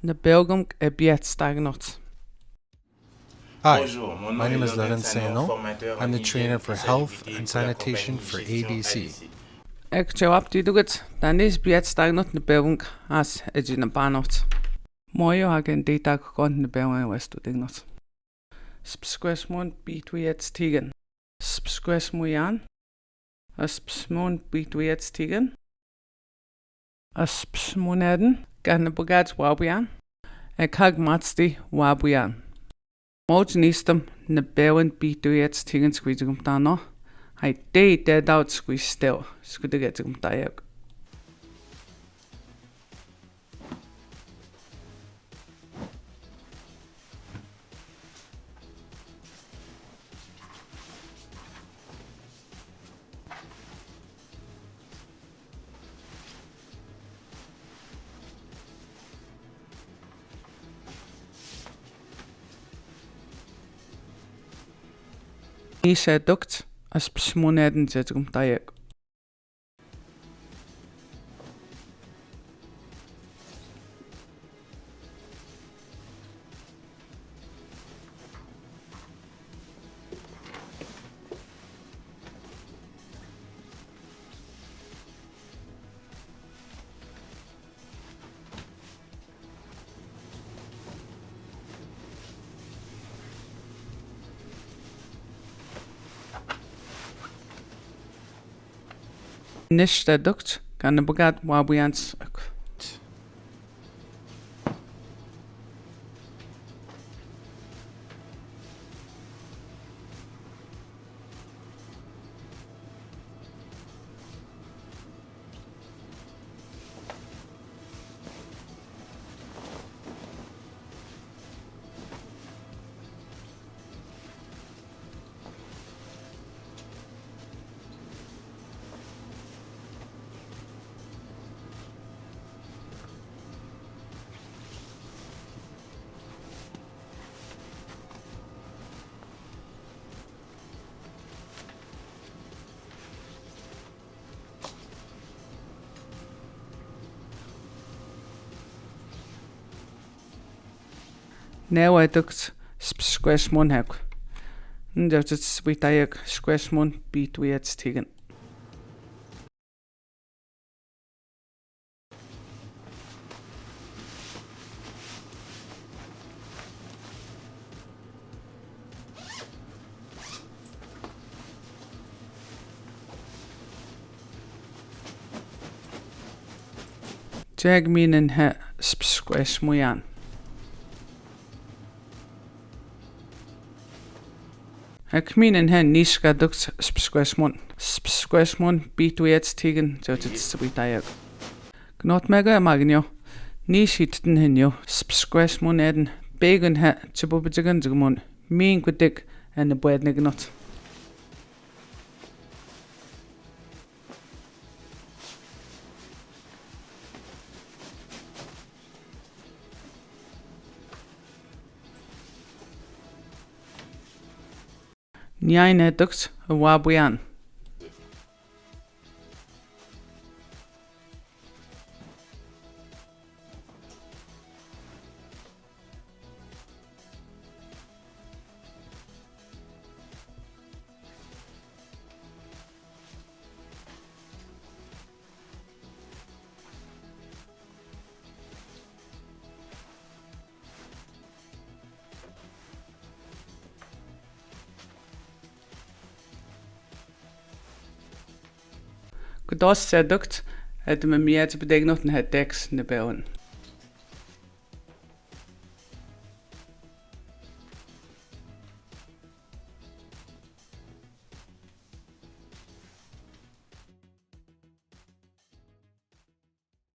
Na Belgium biet stagnot. Hi, my name is Levin Seno. I'm the trainer for health and sanitation for ADC. Ek jawab diduget, danis biet stagnot na Belgium as ejina banot. Moyo hagen data kont na Belgium westu dignot. Spsquesmon bitwiets tigen. Spsquesmoyan. Spsmon bitwiets tigen. Spsmonaden gan bogats wabian. Ek hag matsti wabian. Moj nistem na Belgium bitwiets tigen squeezigum tano. Hij deed dead out squeeze stil. Skulle get om tayak. Isa dukt as psmonaden zetum tayak. Nishta dukt kan de bogat wabians. Now I dukt squesmon hek. Dat is witayak squesmon bitwiets tigen. Jag minen he squesmoyan. Ek minen hen niska dukt squesmon bitwiets tigen zodat het witayak. Gnot mega magnio. Nishit den henjo squesmon eden begen he tjububjigan zgmon. Min kudik en de boedne gnot. Njaine dukt wabian. Kudos sedukt het me meer te betekenen het tekst in de Belgen.